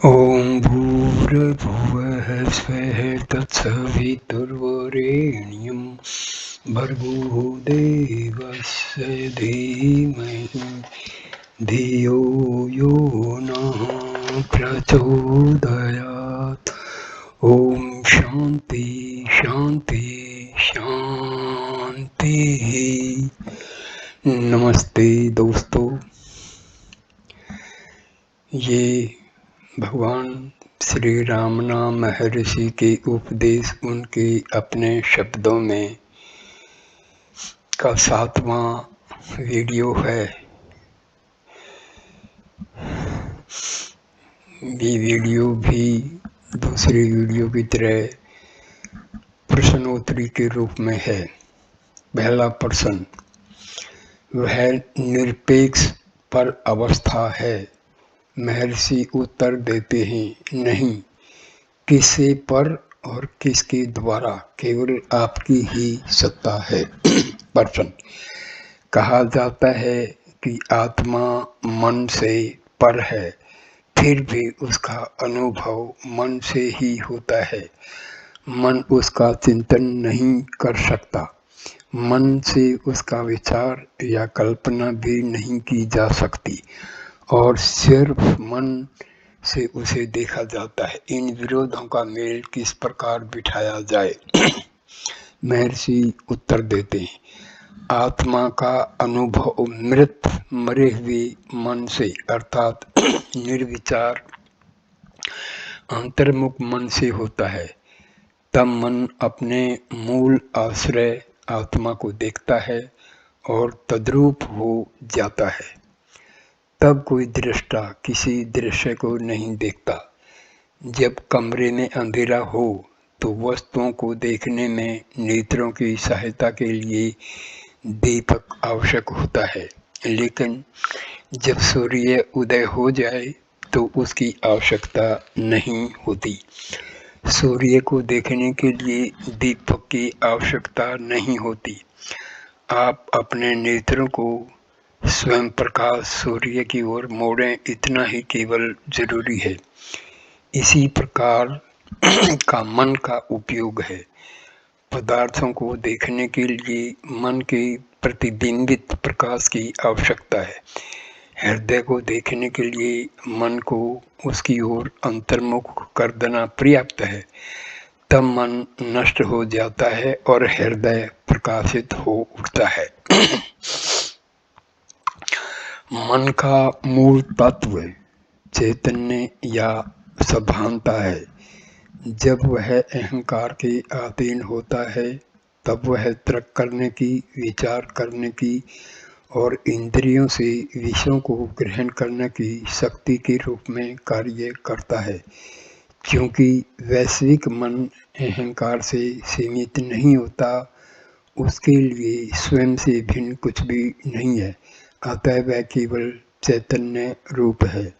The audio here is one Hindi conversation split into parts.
ॐ भूर्भुवः स्वः तत्सवितुर्वरेण्यं भर्गो देवस्य धीमहि धियो यो नः प्रचोदयात्। ॐ शान्ति शान्ति शान्तिः। नमस्ते दोस्तों, ये भगवान श्री रामनाम महर्षि के उपदेश उनके अपने शब्दों में का 7वां वीडियो है। ये वीडियो भी दूसरी वीडियो की तरह प्रश्नोत्तरी के रूप में है। पहला प्रश्न, वह निरपेक्ष पर अवस्था है? महर्षि उत्तर देते हैं, नहीं, किसे पर और किसके द्वारा, केवल आपकी ही सत्ता है। प्रश्न, कहा जाता है कि आत्मा मन से पर है, फिर भी उसका अनुभव मन से ही होता है। मन उसका चिंतन नहीं कर सकता, मन से उसका विचार या कल्पना भी नहीं की जा सकती और सिर्फ मन से उसे देखा जाता है। इन विरोधों का मेल किस प्रकार बिठाया जाए? महर्षि उत्तर देते हैं, आत्मा का अनुभव मृत मरे हुए मन से अर्थात निर्विचार अंतर्मुख मन से होता है। तब मन अपने मूल आश्रय आत्मा को देखता है और तद्रूप हो जाता है। तब कोई दृष्टा किसी दृश्य को नहीं देखता। जब कमरे में अंधेरा हो तो वस्तुओं को देखने में नेत्रों की सहायता के लिए दीपक आवश्यक होता है, लेकिन जब सूर्य उदय हो जाए तो उसकी आवश्यकता नहीं होती। सूर्य को देखने के लिए दीपक की आवश्यकता नहीं होती। आप अपने नेत्रों को स्वयं प्रकाश सूर्य की ओर मोड़ें, इतना ही केवल जरूरी है। इसी प्रकार का मन का उपयोग है। पदार्थों को देखने के लिए मन के प्रतिबिंबित प्रकाश की आवश्यकता है। हृदय को देखने के लिए मन को उसकी ओर अंतर्मुख कर देना पर्याप्त है। तब मन नष्ट हो जाता है और हृदय प्रकाशित हो उठता है। मन का मूल तत्व चैतन्य या सभानता है। जब वह अहंकार के अधीन होता है तब वह तर्क करने की, विचार करने की और इंद्रियों से विषयों को ग्रहण करने की शक्ति के रूप में कार्य करता है। क्योंकि वैश्विक मन अहंकार से सीमित नहीं होता, उसके लिए स्वयं से भिन्न कुछ भी नहीं है, अतः वह केवल चैतन्य रूप है।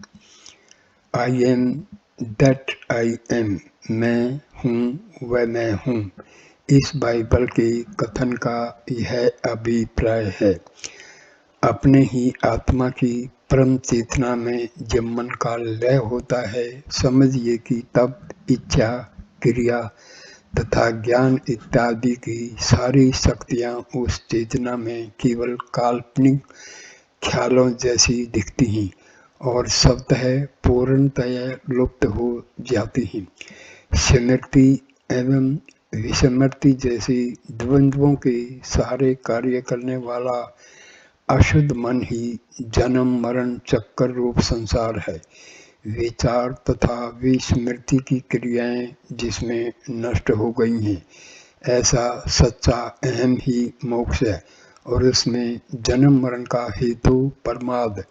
I am that I am, मैं हूँ वह मैं हूँ, इस बाइबल के कथन का यह अभिप्राय है। अपने ही आत्मा की परम चेतना में जब मन का लय होता है, समझिए कि तब इच्छा, क्रिया तथा ज्ञान इत्यादि की सारी शक्तियाँ उस चेतना में केवल काल्पनिक ख्यालों जैसी दिखती हैं और स्वतः पूर्णतया लुप्त हो जाती हैं। स्मृति एवं विस्मृति जैसी द्वंद्वों के सहारे कार्य करने वाला अशुद्ध मन ही जन्म मरण चक्कर रूप संसार है। विचार तथा विस्मृति की क्रियाएं जिसमें नष्ट हो गई हैं, ऐसा सच्चा अहम ही मोक्ष है और उसमें जन्म मरण का हेतु परमाद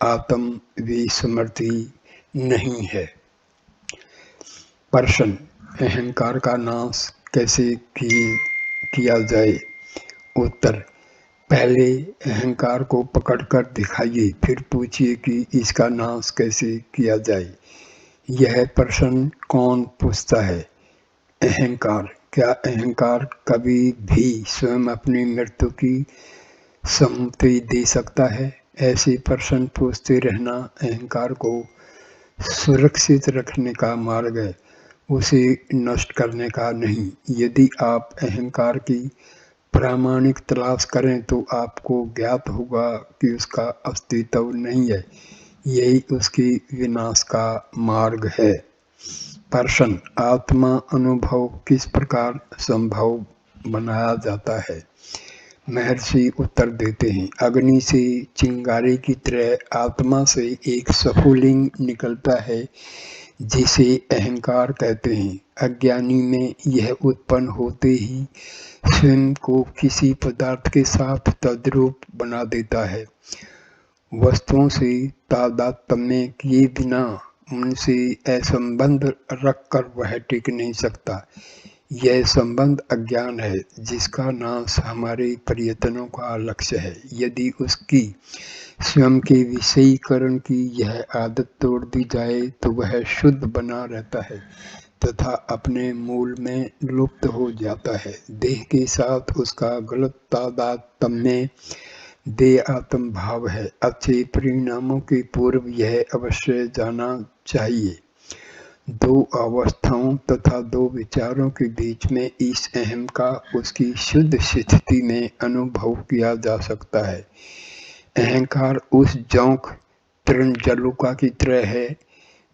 आत्म विस्मृति नहीं है। प्रश्न, अहंकार का नाश कैसे किया जाए? उत्तर, पहले अहंकार को पकड़कर दिखाइए, फिर पूछिए कि इसका नाश कैसे किया जाए। यह प्रश्न कौन पूछता है? अहंकार। क्या अहंकार कभी भी स्वयं अपनी मृत्यु की सम्मति दे सकता है? ऐसे प्रश्न पूछते रहना अहंकार को सुरक्षित रखने का मार्ग है, उसे नष्ट करने का नहीं। यदि आप अहंकार की प्रामाणिक तलाश करें तो आपको ज्ञात होगा कि उसका अस्तित्व नहीं है, यही उसकी विनाश का मार्ग है। प्रश्न: आत्मा अनुभव किस प्रकार संभव बनाया जाता है? महर्षि उत्तर देते हैं, अग्नि से चिंगारी की तरह आत्मा से एक स्फुलिंग निकलता है जिसे अहंकार कहते हैं। अज्ञानी में यह उत्पन्न होते ही स्वयं को किसी पदार्थ के साथ तद्रूप बना देता है। वस्तुओं से तादात्म्य किए बिना उनसे असंबंध रखकर वह टिक नहीं सकता। यह संबंध अज्ञान है, जिसका नाश हमारे प्रयत्नों का लक्ष्य है। यदि उसकी स्वयं के विषयीकरण की यह आदत तोड़ दी जाए तो वह शुद्ध बना रहता है तथा अपने मूल में लुप्त हो जाता है। देह के साथ उसका गलत तादात्म्य देह आत्म भाव है। अच्छे परिणामों के पूर्व यह अवश्य जाना चाहिए। दो अवस्थाओं तथा दो विचारों के बीच में इस अहम का उसकी शुद्ध स्थिति में अनुभव किया जा सकता है। अहंकार उस जोंक तृणजलुका की तरह है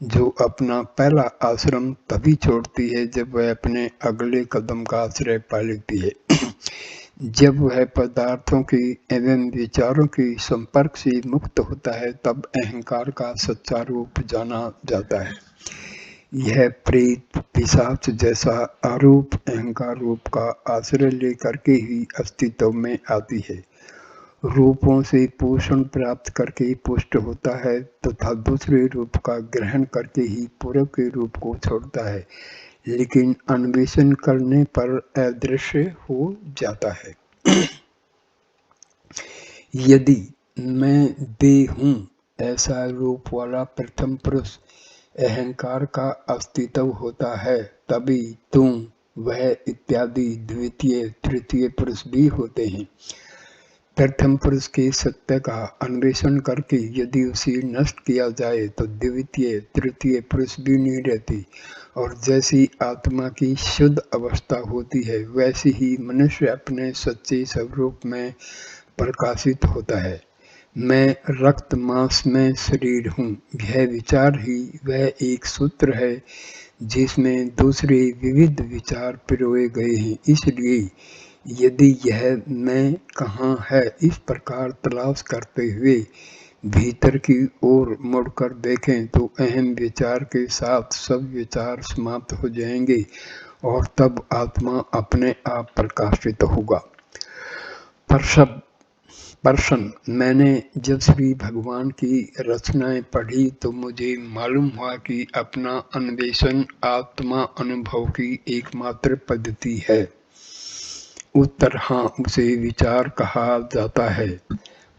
जो अपना पहला आश्रम तभी छोड़ती है जब वह अपने अगले कदम का आश्रय पा लेती है। जब वह पदार्थों के एवं विचारों के संपर्क से मुक्त होता है तब अहंकार का सच्चा रूप जाना जाता है। यह प्रेत पिशाच जैसा आरूप अहंकार रूप का आश्रय लेकर के ही अस्तित्व में आती है। रूपों से पोषण प्राप्त करके पुष्ट होता है तथा दूसरे रूप का ग्रहण करके ही पूर्व के रूप को छोड़ता है, लेकिन अन्वेषण करने पर अदृश्य हो जाता है। यदि मैं देह हूँ ऐसा रूप वाला प्रथम पुरुष अहंकार का अस्तित्व होता है, तभी तुम वह इत्यादि द्वितीय तृतीय पुरुष भी होते हैं। प्रथम पुरुष के सत्य का अन्वेषण करके यदि उसे नष्ट किया जाए तो द्वितीय तृतीय पुरुष भी नहीं रहती, और जैसी आत्मा की शुद्ध अवस्था होती है वैसे ही मनुष्य अपने सच्चे स्वरूप में प्रकाशित होता है। मैं रक्त मांस में शरीर हूँ, यह विचार ही वह एक सूत्र है जिसमें दूसरे विविध विचार पिरोए गए हैं। इसलिए यदि यह मैं कहाँ है इस प्रकार तलाश करते हुए भीतर की ओर मुड़कर देखें तो अहम विचार के साथ सब विचार समाप्त हो जाएंगे और तब आत्मा अपने आप प्रकाशित होगा। प्रश्न: मैंने जब श्री भगवान की रचनाएं पढ़ी तो मुझे मालूम हुआ कि अपना अन्वेषण आत्मा अनुभव की एकमात्र पद्धति है। उत्तर: हाँ, उसे विचार कहा जाता है।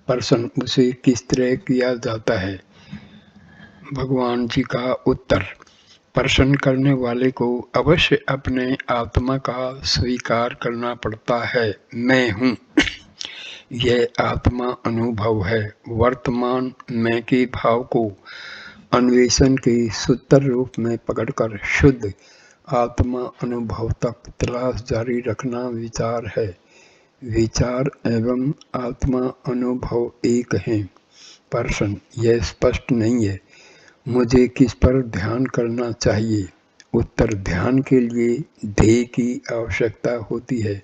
प्रश्न: उसे किस तरह किया जाता है? भगवान जी का उत्तर: प्रश्न करने वाले को अवश्य अपने आत्मा का स्वीकार करना पड़ता है। मैं हूँ, यह आत्मा अनुभव है। वर्तमान मैं के भाव को अन्वेषण के सूत्र रूप में पकड़कर शुद्ध आत्मा अनुभव तक तलाश जारी रखना विचार है। विचार एवं आत्मा अनुभव एक हैं। प्रश्न: यह स्पष्ट नहीं है, मुझे किस पर ध्यान करना चाहिए? उत्तर: ध्यान के लिए ध्येय की आवश्यकता होती है।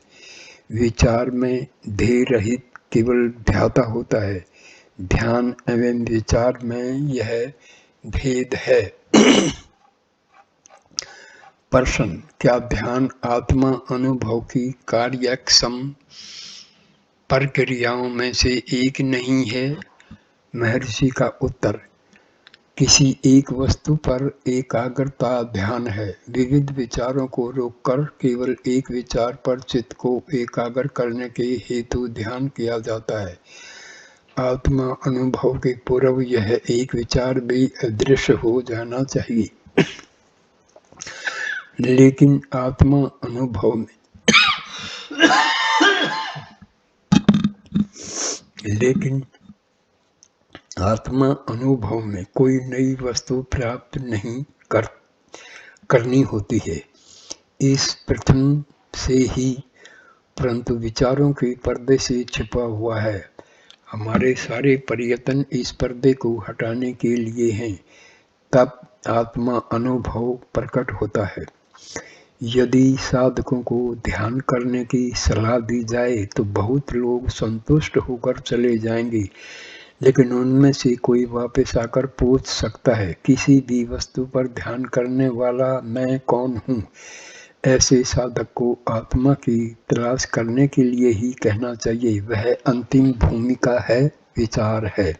विचार में ध्येय रहित केवल ध्याता होता है। ध्यान एवं विचार में यह भेद है। प्रश्न: क्या ध्यान आत्मा अनुभव की कार्यक्षम प्रक्रियाओं में से एक नहीं है? महर्षि का उत्तर: किसी एक वस्तु पर एकाग्रता ध्यान है। विविध विचारों को रोककर केवल एक विचार पर चित्त को एकाग्र करने के हेतु ध्यान किया जाता है। आत्मा अनुभव के पूर्व यह एक विचार भी अदृश्य हो जाना चाहिए, लेकिन आत्मा अनुभव में आत्मा अनुभव में कोई नई वस्तु प्राप्त नहीं करनी होती है, इस प्रथम से ही, परंतु विचारों के पर्दे से छिपा हुआ है। हमारे सारे प्रयत्न इस पर्दे को हटाने के लिए हैं, तब आत्मा अनुभव प्रकट होता है। यदि साधकों को ध्यान करने की सलाह दी जाए तो बहुत लोग संतुष्ट होकर चले जाएंगे, लेकिन उनमें से कोई वापस आकर पूछ सकता है, किसी भी वस्तु पर ध्यान करने वाला मैं कौन हूँ? ऐसे साधक को आत्मा की तलाश करने के लिए ही कहना चाहिए, वह अंतिम भूमिका है, विचार है।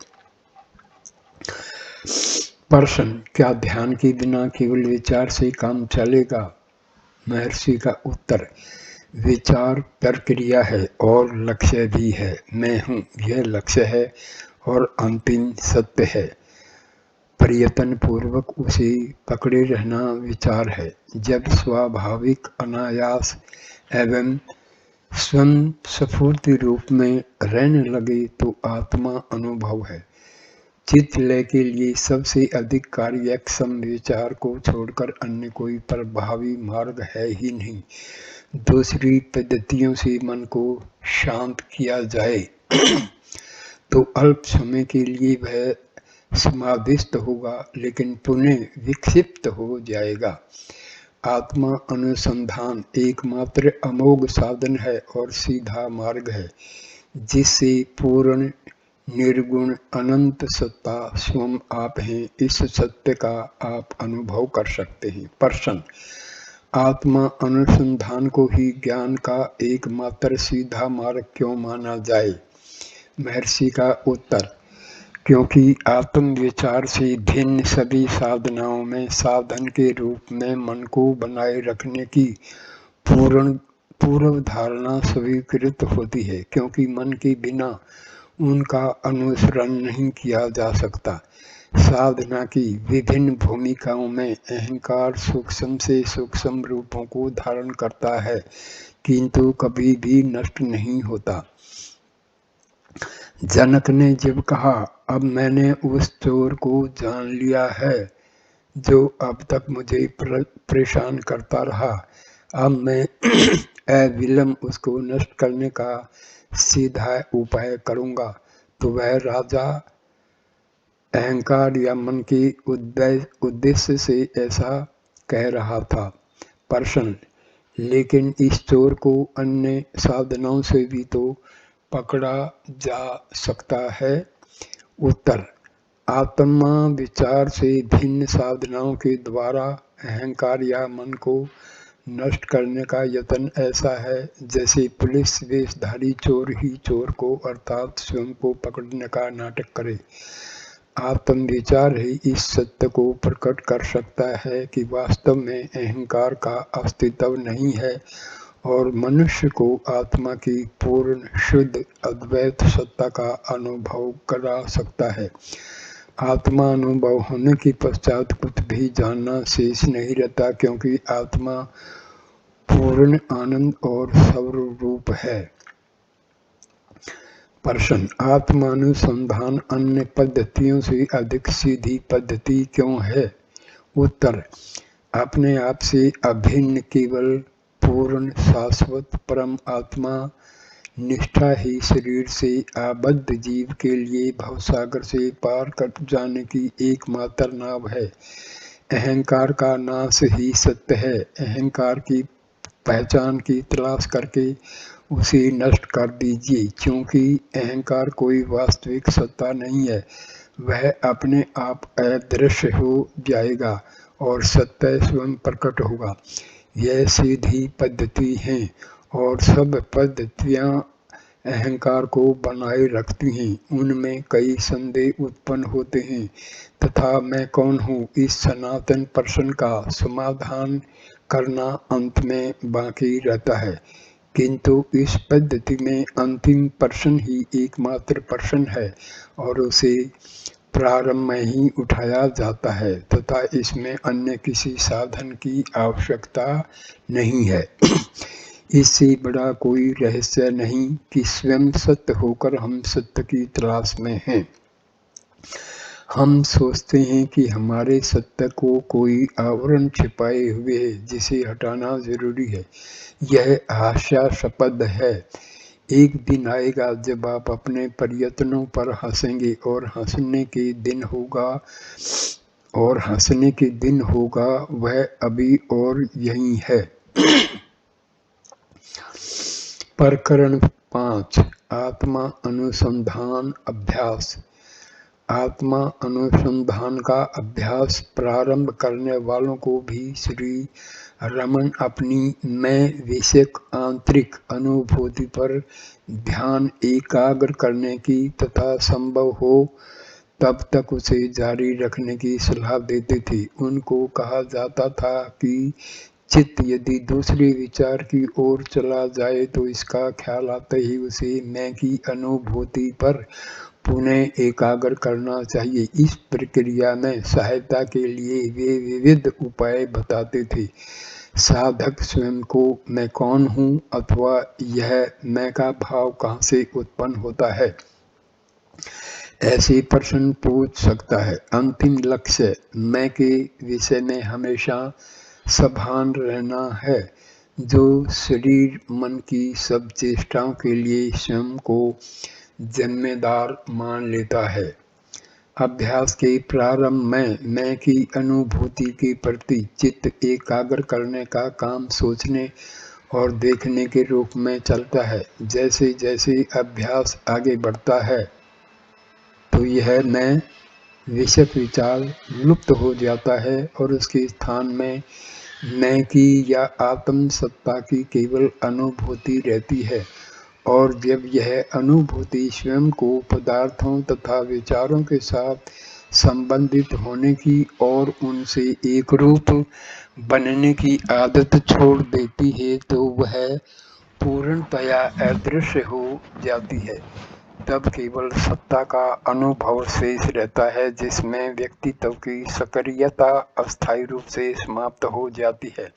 प्रश्न, क्या ध्यान के बिना केवल विचार से काम चलेगा? महर्षि का उत्तर, विचार प्रक्रिया है और लक्ष्य भी है। मैं हूँ, यह लक्ष्य है और अंतिम सत्य है। प्रयत्न पूर्वक उसे पकड़े रहना विचार है। जब स्वाभाविक, अनायास एवं स्वयं स्फूर्ति रूप में रहने लगे तो आत्मा अनुभव है। चित्त लय के लिए सबसे अधिक कार्यक्षम विचार को छोड़कर अन्य कोई प्रभावी मार्ग है ही नहीं। दूसरी पद्धतियों से मन को शांत किया जाए तो अल्प समय के लिए वह समाधिस्थ होगा, लेकिन पुनः विक्षिप्त हो जाएगा। आत्मा अनुसंधान एकमात्र अमोघ साधन है और सीधा मार्ग है, जिससे पूर्ण निर्गुण अनंत सत्ता स्वयं आप हैं, इस सत्य का आप अनुभव कर सकते हैं। प्रश्न, आत्मा अनुसंधान को ही ज्ञान का एकमात्र सीधा मार्ग क्यों माना जाए? महर्षि का उत्तर, क्योंकि आत्म विचार से भिन्न सभी साधनाओं में साधन के रूप में मन को बनाए रखने की पूर्व धारणा स्वीकृत होती है, क्योंकि मन के बिना उनका अनुसरण नहीं किया जा सकता। साधना की विभिन्न भूमिकाओं में अहंकार सूक्ष्म से सूक्ष्म रूपों को धारण करता है, किंतु कभी भी नष्ट नहीं होता। जनक ने जब कहा, अब मैंने उस चोर को जान लिया है जो अब तक मुझे परेशान करता रहा, अब मैं अविलंब उसको नष्ट करने का सीधा उपाय करूंगा, तो वह राजा अहंकार या मन के उद्देश्य से ऐसा कह रहा था। प्रश्न, लेकिन इस चोर को अन्य साधनों से भी तो पकड़ा जा सकता है। उत्तर, आत्मा विचार से भिन्न साधनाओं के द्वारा अहंकार या मन को नष्ट करने का यत्न ऐसा है जैसे पुलिस वेशधारी चोर ही चोर को अर्थात स्वयं को पकड़ने का नाटक करे। आत्म विचार ही इस सत्य को प्रकट कर सकता है कि वास्तव में अहंकार का अस्तित्व नहीं है और मनुष्य को आत्मा की पूर्ण शुद्ध अद्वैत सत्ता का अनुभव करा सकता है। आत्मा अनुभव होने के पश्चात कुछ भी जानना शेष नहीं रहता, क्योंकि आत्मा पूर्ण आनंद और सर्वरूप है। प्रश्न, आत्मानुसंधान अन्य पद्धतियों से अधिक सीधी पद्धति क्यों है? उत्तर, अपने आप से अभिन्न केवल पूर्ण शाश्वत परम आत्मा निष्ठा ही शरीर से आबद्ध जीव के लिए भवसागर से पार कर जाने की एकमात्र नाव है। अहंकार का नाश ही सत्य है। अहंकार की पहचान की तलाश करके उसे नष्ट कर दीजिए, क्योंकि अहंकार कोई वास्तविक सत्ता नहीं है। वह अपने आप अदृश्य हो जाएगा और सत्य स्वयं प्रकट होगा। यह सीधी पद्धति है और सब पद्धतियां अहंकार को बनाए रखती हैं। उनमें कई संदेह उत्पन्न होते हैं तथा मैं कौन हूँ इस सनातन प्रश्न का समाधान करना अंत में बाकी रहता है, किंतु इस पद्धति में अंतिम प्रश्न ही एकमात्र प्रश्न है और उसे प्रारंभ में ही उठाया जाता है तथा इसमें अन्य किसी साधन की आवश्यकता नहीं है। इससे बड़ा कोई रहस्य नहीं कि स्वयं सत्य होकर हम सत्य की तलाश में हैं। हम सोचते हैं कि हमारे सत्य को कोई आवरण छिपाए हुए है जिसे हटाना जरूरी है। यह हास्यास्पद है। एक दिन आएगा जब आप अपने प्रयत्नों पर हंसेंगे और हंसने के दिन होगा वह अभी और यही है। प्रकरण 5 आत्मा अनुसंधान अभ्यास। आत्मा अनुसंधान का अभ्यास प्रारंभ करने वालों को भी श्री रमन अपनी मैं विषयक आंतरिक अनुभूति पर ध्यान एकाग्र करने की तथा संभव हो तब तक उसे जारी रखने की सलाह देते थे। उनको कहा जाता था कि चित्त यदि दूसरे विचार की ओर चला जाए तो इसका ख्याल आते ही उसे मैं की अनुभूति पर पुनः एकाग्र करना चाहिए। इस प्रक्रिया में सहायता के लिए वे विविध उपाय बताते थे। साधक स्वयं को मैं कौन हूँ अथवा यह मैं का भाव कहाँ से उत्पन्न होता है, ऐसे प्रश्न पूछ सकता है। अंतिम लक्ष्य मैं के विषय में हमेशा सावधान रहना है, जो शरीर मन की सब चेष्टाओं के लिए स्वयं को जिम्मेदार मान लेता है। अभ्यास के प्रारंभ में मैं की अनुभूति के प्रति चित्त एकाग्र करने का काम सोचने और देखने के रूप में चलता है। जैसे जैसे अभ्यास आगे बढ़ता है तो यह मैं विषयक विचार लुप्त हो जाता है और उसके स्थान में मैं की या आत्म सत्ता की केवल अनुभूति रहती है। और जब यह अनुभूति स्वयं को पदार्थों तथा विचारों के साथ संबंधित होने की और उनसे एक रूप बनने की आदत छोड़ देती है तो वह पूर्णतया अदृश्य हो जाती है। तब केवल सत्ता का अनुभव शेष रहता है, जिसमें व्यक्तित्व की सक्रियता अस्थायी रूप से समाप्त हो जाती है।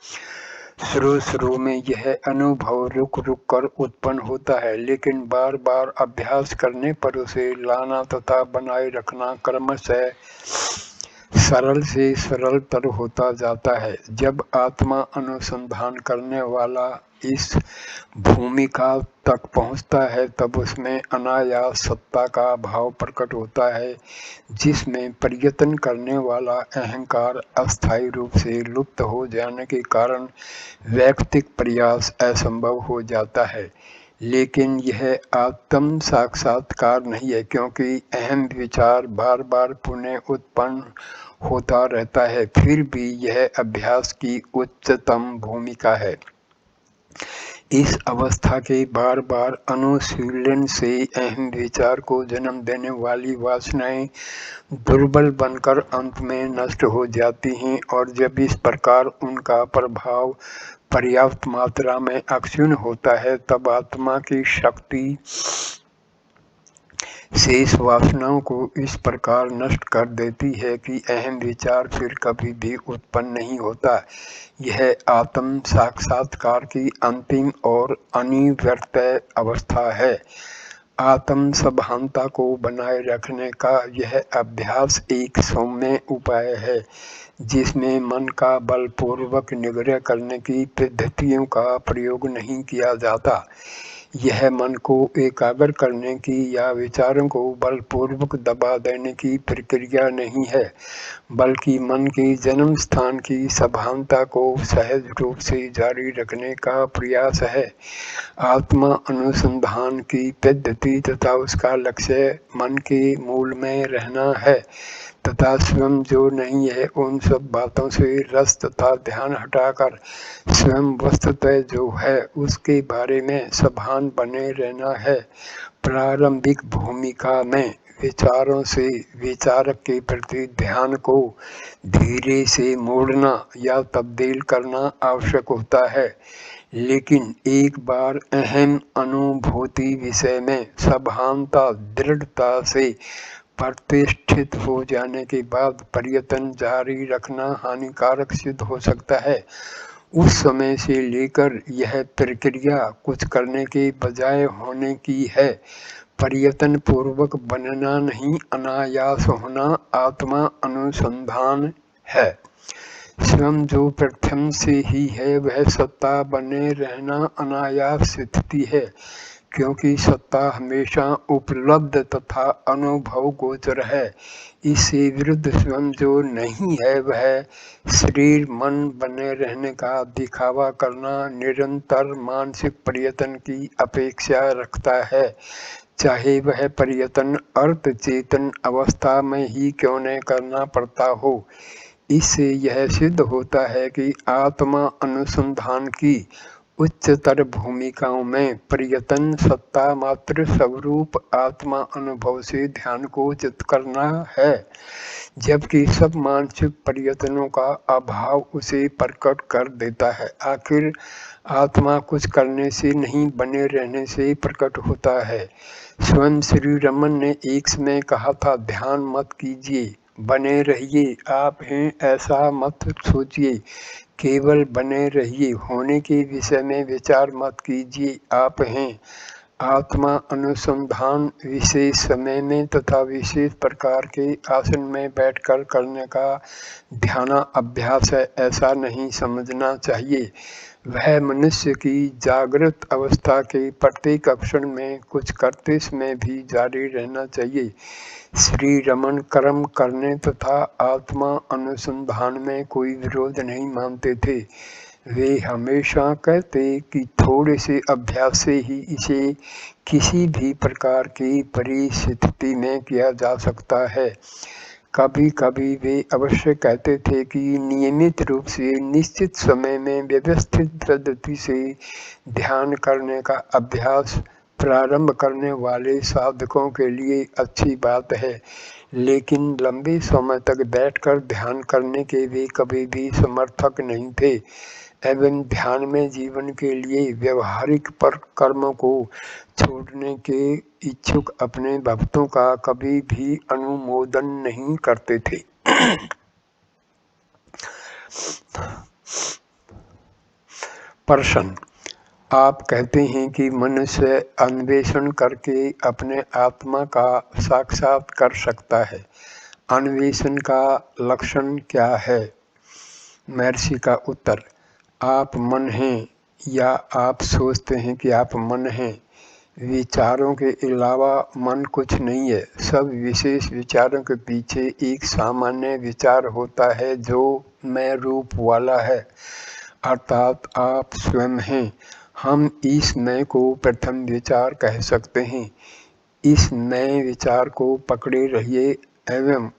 शुरू में यह अनुभव रुक कर उत्पन्न होता है, लेकिन बार बार अभ्यास करने पर उसे लाना तथा बनाए रखना क्रमशः सरल से सरलतर होता जाता है। जब आत्मा अनुसंधान करने वाला इस भूमिका तक पहुंचता है तब उसमें अनायास सत्ता का भाव प्रकट होता है, जिसमें प्रयत्न करने वाला अहंकार अस्थायी रूप से लुप्त हो जाने के कारण वैयक्तिक प्रयास असंभव हो जाता है। लेकिन यह आत्म साक्षात्कार नहीं है, क्योंकि अहम विचार बार बार पुनः उत्पन्न होता रहता है। फिर भी यह अभ्यास की उच्चतम भूमिका है। इस अवस्था के बार बार अनुशीलन से अहम विचार को जन्म देने वाली वासनाएं दुर्बल बनकर अंत में नष्ट हो जाती हैं, और जब इस प्रकार उनका प्रभाव पर्याप्त मात्रा में अक्षुण्ण होता है तब आत्मा की शक्ति शेष वासनाओं को इस प्रकार नष्ट कर देती है कि अहम विचार फिर कभी भी उत्पन्न नहीं होता। यह आत्म साक्षात्कार की अंतिम और अनिवार्य अवस्था है। आत्म सभानता को बनाए रखने का यह अभ्यास एक सौम्य उपाय है, जिसमें मन का बलपूर्वक निग्रह करने की पद्धतियों का प्रयोग नहीं किया जाता। यह मन को एकाग्र करने की या विचारों को बलपूर्वक दबा देने की प्रक्रिया नहीं है, बल्कि मन के जन्म स्थान की सभानता को सहज रूप से जारी रखने का प्रयास है। आत्मा अनुसंधान की पद्धति तथा उसका लक्ष्य मन के मूल में रहना है तथा स्वयं जो नहीं है उन सब बातों से रस तथा ध्यान हटाकर स्वयं वस्तुतः जो है उसके बारे में सभान बने रहना है। प्रारंभिक भूमिका में विचारों से विचारक के प्रति ध्यान को धीरे से मोड़ना या तब्दील करना आवश्यक होता है, लेकिन एक बार अहम अनुभूति विषय में सभानता दृढ़ता से प्रतिष्ठित हो जाने के बाद प्रयत्न जारी रखना हानिकारक सिद्ध हो सकता है। उस समय से लेकर यह प्रक्रिया कुछ करने के बजाय होने की है। प्रयत्न पूर्वक बनना नहीं, अनायास होना आत्मा अनुसंधान है। स्वयं जो प्रथम से ही है वह सत्ता बने रहना अनायास स्थिति है, क्योंकि सत्ता हमेशा उपलब्ध तथा अनुभव गोचर है। इससे विरुद्ध स्वयं जो नहीं है वह शरीर मन बने रहने का दिखावा करना निरंतर मानसिक प्रयत्न की अपेक्षा रखता है, चाहे वह प्रयत्न अर्थ चेतन अवस्था में ही क्यों न करना पड़ता हो। इससे यह सिद्ध होता है कि आत्मा अनुसंधान की उच्चतर भूमिकाओं में प्रयत्न सत्ता मात्र स्वरूप आत्मा अनुभव से ध्यान को चित करना है, जबकि सब मानसिक प्रयत्नों का अभाव उसे प्रकट कर देता है। आखिर आत्मा कुछ करने से नहीं, बने रहने से प्रकट होता है। स्वयं श्री रमन ने एक समय कहा था, ध्यान मत कीजिए, बने रहिए, आप हैं ऐसा मत सोचिए, केवल बने रहिए, होने के विषय में विचार मत कीजिए, आप हैं। आत्मा अनुसंधान विशेष समय में तथा विशेष प्रकार के आसन में बैठकर करने का ध्यान अभ्यास है, ऐसा नहीं समझना चाहिए। वह मनुष्य की जागृत अवस्था के प्रत्येक क्षण में कुछ करते समय भी जारी रहना चाहिए। श्री रमन कर्म करने तथा आत्मा अनुसंधान में कोई विरोध नहीं मानते थे। वे हमेशा कहते कि थोड़े से अभ्यास से ही इसे किसी भी प्रकार की परिस्थिति में किया जा सकता है। कभी कभी वे अवश्य कहते थे कि नियमित रूप से निश्चित समय में व्यवस्थित पद्धति से ध्यान करने का अभ्यास प्रारंभ करने वाले साधकों के लिए अच्छी बात है, लेकिन लंबे समय तक बैठकर ध्यान करने के वे कभी भी समर्थक नहीं थे एवं ध्यान में जीवन के लिए व्यवहारिक पर कर्मों को छोड़ने के इच्छुक अपने भक्तों का कभी भी अनुमोदन नहीं करते थे। प्रश्न, आप कहते हैं कि मनुष्य अन्वेषण करके अपने आत्मा का साक्षात कर सकता है। अन्वेषण का लक्षण क्या है? महर्षि का उत्तर, आप मन हैं या आप सोचते हैं कि आप मन हैं। विचारों के अलावा मन कुछ नहीं है। सब विशेष विचारों के पीछे एक सामान्य विचार होता है जो मैं रूप वाला है, अर्थात आप स्वयं हैं। हम इस मैं को प्रथम विचार कह सकते हैं। इस मैं विचार को पकड़े रहिए एवं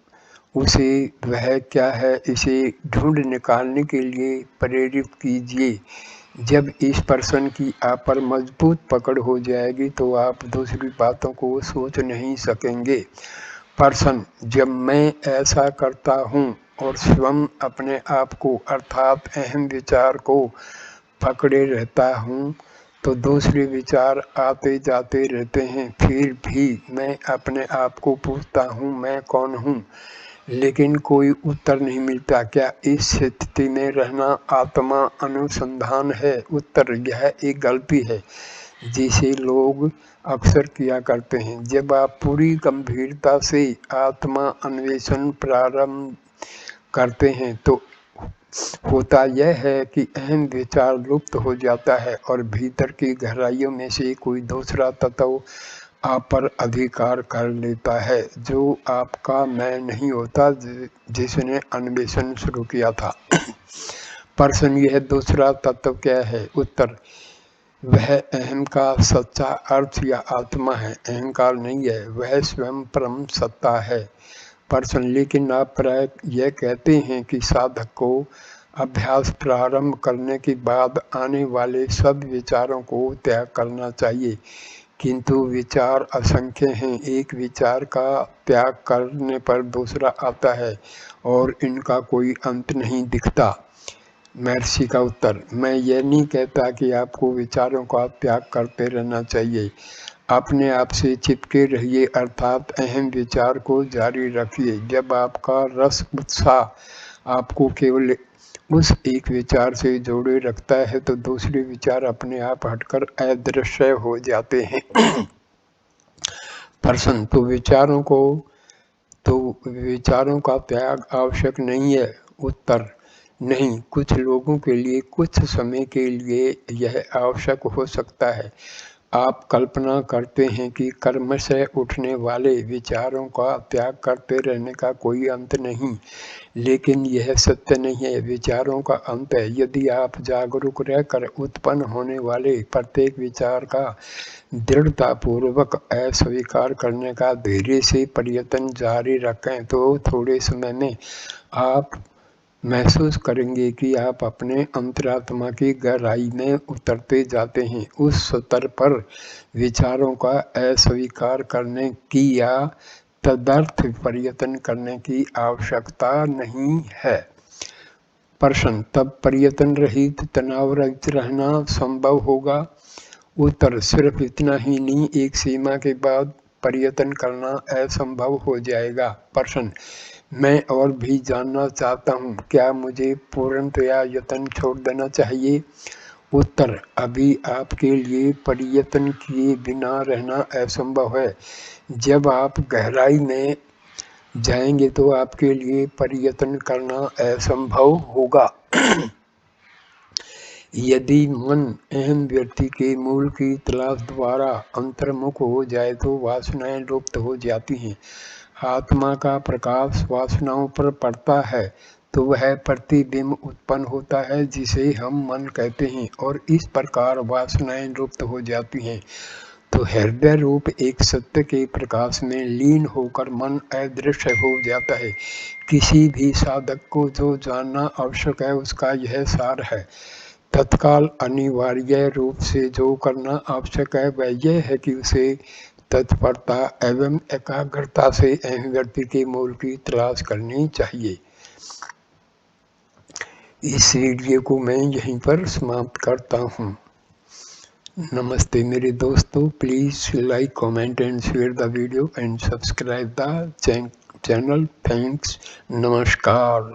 उसे वह क्या है इसे ढूंढ निकालने के लिए प्रेरित कीजिए। जब इस प्रश्न की आप पर मजबूत पकड़ हो जाएगी तो आप दूसरी बातों को सोच नहीं सकेंगे। प्रश्न, जब मैं ऐसा करता हूँ और स्वयं अपने आप को अर्थात अहम विचार को पकड़े रहता हूँ तो दूसरे विचार आते जाते रहते हैं। फिर भी मैं अपने आप को पूछता हूँ मैं कौन हूँ, लेकिन कोई उत्तर नहीं मिलता। क्या इस स्थिति में रहना आत्मा अनुसंधान है? उत्तर, यह एक गलती है जिसे लोग अक्सर किया करते हैं। जब आप पूरी गंभीरता से आत्मा अन्वेषण प्रारंभ करते हैं तो होता यह है कि अहम विचार लुप्त हो जाता है और भीतर की गहराइयों में से कोई दूसरा तत्व आप पर अधिकार कर लेता है, जो आपका मैं नहीं होता जिसने अन्वेषण शुरू किया था। प्रश्न, यह दूसरा तत्व क्या है? उत्तर, वह अहम का सच्चा अर्थ या आत्मा है। अहंकार नहीं है, वह स्वयं परम सत्ता है। प्रश्न, लेकिन आप प्राय यह कहते हैं कि साधक को अभ्यास प्रारंभ करने के बाद आने वाले सब विचारों को त्याग करना चाहिए, किंतु विचार असंख्य हैं। एक विचार का त्याग करने पर दूसरा आता है और इनका कोई अंत नहीं दिखता। महर्षि का उत्तर, मैं यह नहीं कहता कि आपको विचारों का त्याग करते रहना चाहिए। अपने आप से चिपके रहिए, अर्थात अहम विचार को जारी रखिए। जब आपका रस उत्साह आपको केवल उस एक विचार से जोड़े रखता है तो दूसरे विचार अपने आप हटकर अदृश्य हो जाते हैं। प्रश्न, तो विचारों का त्याग आवश्यक नहीं है। उत्तर, नहीं, कुछ लोगों के लिए कुछ समय के लिए यह आवश्यक हो सकता है। आप कल्पना करते हैं कि कर्म से उठने वाले विचारों का त्याग करते रहने का कोई अंत नहीं, लेकिन यह सत्य नहीं है। विचारों का अंत है। यदि आप जागरूक रहकर उत्पन्न होने वाले प्रत्येक विचार का दृढ़तापूर्वक अस्वीकार करने का धैर्य से प्रयत्न जारी रखें तो थोड़े समय में आप महसूस करेंगे कि आप अपने अंतरात्मा की गहराई में उतरते जाते हैं। उस स्तर पर विचारों का अस्वीकार करने की या तदर्थ प्रयत्न करने की आवश्यकता नहीं है। प्रश्न, तब प्रयत्न रहित तनाव रहित रहना संभव होगा? उत्तर, सिर्फ इतना ही नहीं, एक सीमा के बाद प्रयत्न करना असंभव हो जाएगा। प्रश्न, मैं और भी जानना चाहता हूँ, क्या मुझे पूर्णतया यत्न छोड़ देना चाहिए? उत्तर, अभी आपके लिए प्रयत्न किए बिना रहना असंभव है। जब आप गहराई में जाएंगे तो आपके लिए प्रयत्न करना असंभव होगा। यदि मन अहम व्यक्ति के मूल की तलाश द्वारा अंतर्मुख हो जाए तो वासनाएं लुप्त हो जाती हैं। आत्मा का प्रकाश वासनाओं पर पड़ता है तो वह प्रतिबिंब उत्पन्न होता है जिसे हम मन कहते हैं, और इस प्रकार वासनाएं लुप्त हो जाती हैं। तो हृदय रूप एक सत्य के प्रकाश में लीन होकर मन अदृश्य हो जाता है। किसी भी साधक को जो जानना आवश्यक है उसका यह सार है। तत्काल अनिवार्य रूप से जो करना आवश्यक है वह यह है कि उसे तत्परता एवं एकाग्रता से अहम व्यक्ति के मूल की तलाश करनी चाहिए। इस वीडियो को मैं यहीं पर समाप्त करता हूँ। नमस्ते मेरे दोस्तों, please like, comment and share the video and subscribe the channel. Thanks, नमस्कार।